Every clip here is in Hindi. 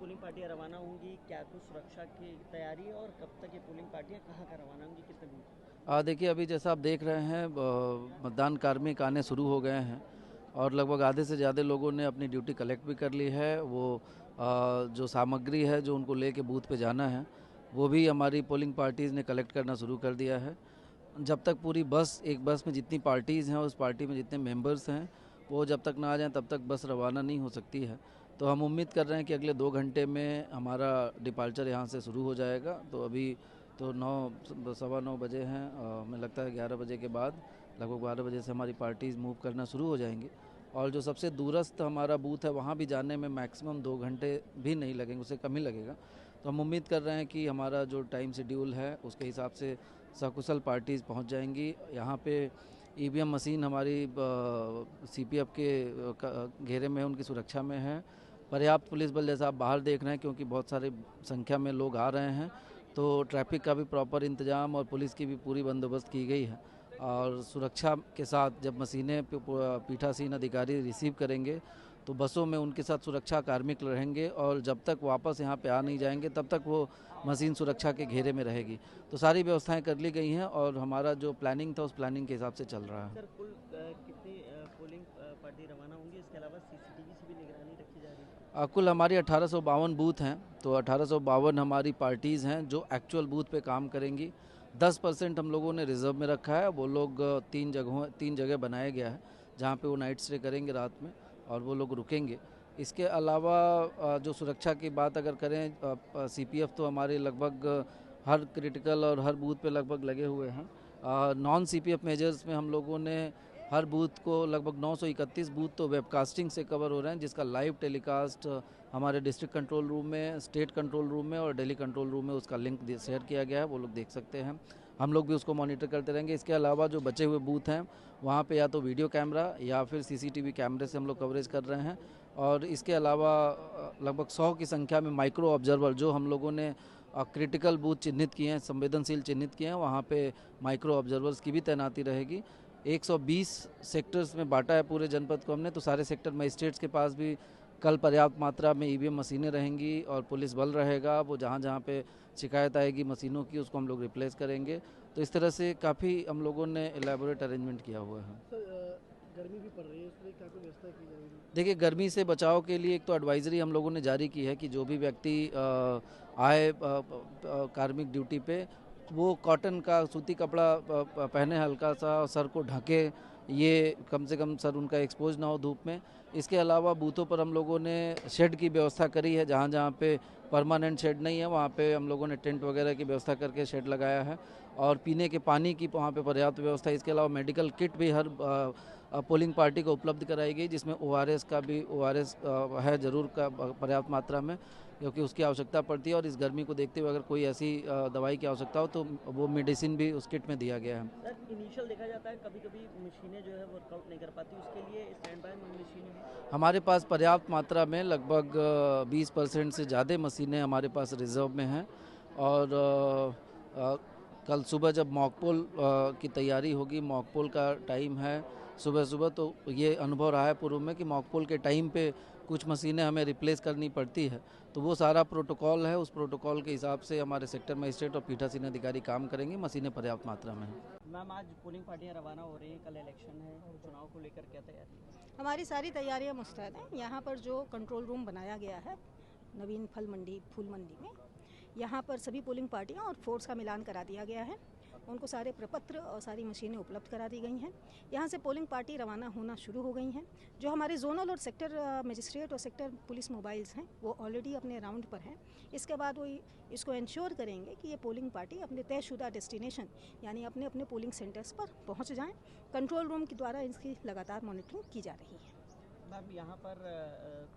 पोलिंग पार्टियां रवाना होंगी, क्या कुछ सुरक्षा की तैयारी है और कब तक ये पोलिंग पार्टियां कहाँ रवाना होंगी, कितने बूथ? देखिए, अभी जैसा आप देख रहे हैं मतदान कार्मिक आने शुरू हो गए हैं और लगभग आधे से ज़्यादा लोगों ने अपनी ड्यूटी कलेक्ट भी कर ली है। वो जो सामग्री है जो उनको लेके बूथ पे जाना है वो भी हमारी पोलिंग पार्टीज़ ने कलेक्ट करना शुरू कर दिया है। जब तक पूरी बस, एक बस में जितनी पार्टीज़ हैं, उस पार्टी में जितने मेंबर्स हैं, वो जब तक ना आ जाएं तब तक बस रवाना नहीं हो सकती है। तो हम उम्मीद कर रहे हैं कि अगले 2 घंटे में हमारा डिपार्चर यहाँ से शुरू हो जाएगा। तो अभी तो 9, 9:15 बजे हैं, हमें लगता है 11 बजे के बाद लगभग 12 बजे से हमारी पार्टीज़ मूव करना शुरू हो जाएंगी। और जो सबसे दूरस्थ हमारा बूथ है वहाँ भी जाने में मैक्सिमम 2 घंटे भी नहीं लगेंगे, उससे कम ही लगेगा। तो हम उम्मीद कर रहे हैं कि हमारा जो टाइम शेड्यूल है उसके हिसाब से सकुशल पार्टीज़ पहुंच जाएंगी। यहाँ पे ईवीएम मशीन हमारी सीपीएफ के घेरे में, उनकी सुरक्षा में है। पर्याप्त पुलिस बल जैसा आप बाहर देख रहे हैं, क्योंकि बहुत सारे संख्या में लोग आ रहे हैं, तो ट्रैफिक का भी प्रॉपर इंतजाम और पुलिस की भी पूरी बंदोबस्त की गई है। और सुरक्षा के साथ जब मशीनें पीठासीन अधिकारी रिसीव करेंगे तो बसों में उनके साथ सुरक्षा कार्मिक रहेंगे और जब तक वापस यहाँ पे आ नहीं जाएंगे तब तक वो मशीन सुरक्षा के घेरे में रहेगी। तो सारी व्यवस्थाएं कर ली गई हैं और हमारा जो प्लानिंग था उस प्लानिंग के हिसाब से चल रहा है। सर, कुल कितनी पोलिंग पार्टी रवाना होंगी, इसके अलावा सीसीटीवी से भी निगरानी रखी जा रही है? कुल हमारी 1852 बूथ हैं, तो 1852 हमारी पार्टीज़ हैं जो एक्चुअल बूथ पे काम करेंगी। 10% हम लोगों ने रिजर्व में रखा है। वो लोग 3 जगह बनाया गया है जहाँ पे वो नाइट स्टे करेंगे रात में, और वो लोग रुकेंगे। इसके अलावा जो सुरक्षा की बात अगर करें, सीपीएफ तो हमारे लगभग हर क्रिटिकल और हर बूथ पे लगभग लगे हुए हैं। नॉन सीपीएफ मेजर्स में हम लोगों ने हर बूथ को लगभग 931 बूथ तो वेबकास्टिंग से कवर हो रहे हैं, जिसका लाइव टेलीकास्ट हमारे डिस्ट्रिक्ट कंट्रोल रूम में, स्टेट कंट्रोल रूम में और दिल्ली कंट्रोल रूम में उसका लिंक शेयर किया गया है, वो लोग देख सकते हैं। हम लोग भी उसको मॉनिटर करते रहेंगे। इसके अलावा जो बचे हुए बूथ हैं वहाँ पे या तो वीडियो कैमरा या फिर सीसीटीवी कैमरे से हम लोग कवरेज कर रहे हैं। और इसके अलावा लगभग 100 की संख्या में माइक्रो ऑब्जर्वर जो हम लोगों ने क्रिटिकल बूथ चिन्हित किए हैं, संवेदनशील चिन्हित किए हैं, वहाँ पे माइक्रो ऑब्जर्वर्स की भी तैनाती रहेगी। 120 सेक्टर्स में बांटा है पूरे जनपद को हमने, तो सारे सेक्टर मजिस्ट्रेट्स के पास भी कल पर्याप्त मात्रा में ईवीएम मशीनें रहेंगी और पुलिस बल रहेगा। वो जहाँ जहाँ पे शिकायत आएगी मशीनों की उसको हम लोग रिप्लेस करेंगे। तो इस तरह से काफ़ी हम लोगों ने एलैबोरेट अरेंजमेंट किया हुआ है। सर, गर्मी भी पड़ रही है, इसलिए क्या कोई व्यवस्था की जाएगी? देखिए, गर्मी से बचाव के लिए एक तो एडवाइजरी हम लोगों ने जारी की है कि जो भी व्यक्ति आए कार्मिक ड्यूटी पे, वो कॉटन का सूती कपड़ा पहने, हल्का सा सर को ढके, ये कम से कम सर उनका एक्सपोज ना हो धूप में। इसके अलावा बूथों पर हम लोगों ने शेड की व्यवस्था करी है, जहाँ जहाँ पे परमानेंट शेड नहीं है वहाँ पे हम लोगों ने टेंट वगैरह की व्यवस्था करके शेड लगाया है। और पीने के पानी की वहाँ पे पर्याप्त व्यवस्था। इसके अलावा मेडिकल किट भी हर पोलिंग पार्टी को उपलब्ध कराई गई, जिसमें ओआरएस का भी, ओआरएस है ज़रूर का पर्याप्त मात्रा में, क्योंकि उसकी आवश्यकता पड़ती है। और इस गर्मी को देखते हुए अगर कोई ऐसी दवाई की आवश्यकता हो तो वो मेडिसिन भी उस किट में दिया गया है। सर, इनिशियल देखा जाता है कभी कभी मशीनें जो है वर्कआउट नहीं कर पाती, उसके लिए स्टैंड बाय मशीनें भी? हमारे पास पर्याप्त मात्रा में लगभग 20% से ज़्यादा मशीनें हमारे पास रिजर्व में हैं। और कल सुबह जब मॉकपोल की तैयारी होगी, मॉकपोल का टाइम है सुबह सुबह, तो ये अनुभव रहा है पूर्व में कि मॉकपोल के टाइम पे कुछ मशीनें हमें रिप्लेस करनी पड़ती है। तो वो सारा प्रोटोकॉल है, उस प्रोटोकॉल के हिसाब से हमारे सेक्टर मजिस्ट्रेट और पीठासीन अधिकारी काम करेंगे। मशीनें पर्याप्त मात्रा में हैं। मैम, आज पोलिंग पार्टियां रवाना हो रही हैं, कल इलेक्शन है, चुनाव को लेकर क्या तैयारी है? हमारी सारी तैयारियां मुस्तैद हैं। यहाँ पर जो कंट्रोल रूम बनाया गया है नवीन फूल मंडी में, यहाँ पर सभी पोलिंग पार्टियां और फोर्स का मिलान करा दिया गया है। उनको सारे प्रपत्र और सारी मशीनें उपलब्ध करा दी गई हैं। यहाँ से पोलिंग पार्टी रवाना होना शुरू हो गई हैं। जो हमारे जोनल और सेक्टर मजिस्ट्रेट और सेक्टर पुलिस मोबाइल्स हैं वो ऑलरेडी अपने राउंड पर हैं। इसके बाद वो इसको इंश्योर करेंगे कि ये पोलिंग पार्टी अपने तयशुदा डेस्टिनेशन यानी अपने अपने पोलिंग सेंटर्स पर पहुँच जाएँ। कंट्रोल रूम के द्वारा इसकी लगातार मॉनिटरिंग की जा रही है। मैम, यहाँ पर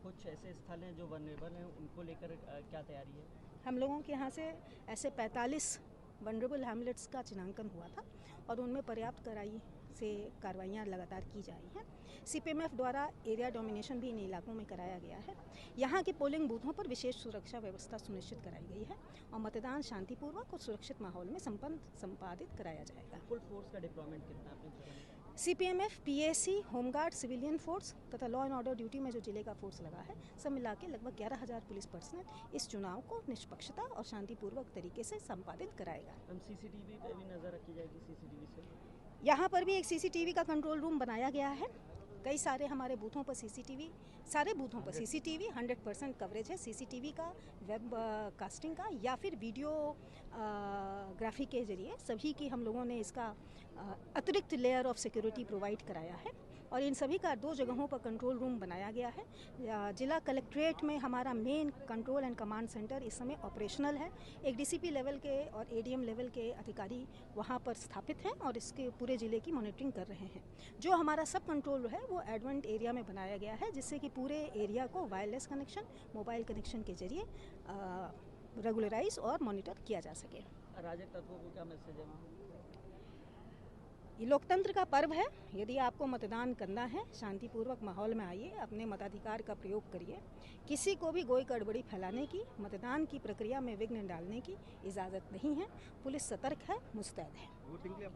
कुछ ऐसे स्थल हैं जो वनरेबल हैं, उनको लेकर क्या तैयारी है? हम लोगों के यहाँ से ऐसे 45 वनरेबल हैमलेट्स का चिन्हांकन हुआ था और उनमें पर्याप्त कड़ाई से कार्रवाइयाँ लगातार की जा रही हैं। सीपीएमएफ द्वारा एरिया डोमिनेशन भी इन इलाकों में कराया गया है। यहाँ के पोलिंग बूथों पर विशेष सुरक्षा व्यवस्था सुनिश्चित कराई गई है और मतदान शांतिपूर्वक और सुरक्षित माहौल में संपादित कराया जाएगा। फुल फोर्स का डिप्लॉयमेंट कितना आपने? CPMF, PAC, home guard, civilian force तथा लॉ एंड ऑर्डर ड्यूटी में जो जिले का फोर्स लगा है, सब मिला के लगभग 11,000 पुलिस पर्सनल इस चुनाव को निष्पक्षता और शांतिपूर्वक तरीके से संपादित कराएगा। हम CCTV पे भी नज़र रखी जाएगी, CCTV से यहाँ पर भी एक CCTV का कंट्रोल रूम बनाया गया है। कई सारे हमारे बूथों पर CCTV, सारे बूथों पर CCTV 100% कवरेज है CCTV का, वेब कास्टिंग का या फिर वीडियो ग्राफी के जरिए सभी की हम लोगों ने इसका अतिरिक्त लेयर ऑफ सिक्योरिटी प्रोवाइड कराया है। और इन सभी का 2 जगहों पर कंट्रोल रूम बनाया गया है। जिला कलेक्ट्रेट में हमारा main control and command centre इस समय ऑपरेशनल है। एक DCP लेवल के और ADM लेवल के अधिकारी वहां पर स्थापित हैं और इसके पूरे ज़िले की मॉनिटरिंग कर रहे हैं। जो हमारा सब कंट्रोल है वो एडवेंट एरिया में बनाया गया है, जिससे कि पूरे एरिया को वायरलेस कनेक्शन, मोबाइल कनेक्शन के जरिए रेगुलराइज और मॉनिटर किया जा सके। अराजक तत्वों को क्या मैसेज है वहाँ? ये लोकतंत्र का पर्व है। यदि आपको मतदान करना है, शांतिपूर्वक माहौल में आइए, अपने मताधिकार का प्रयोग करिए। किसी को भी कोई गड़बड़ी फैलाने की, मतदान की प्रक्रिया में विघ्न डालने की इजाज़त नहीं है। पुलिस सतर्क है, मुस्तैद है।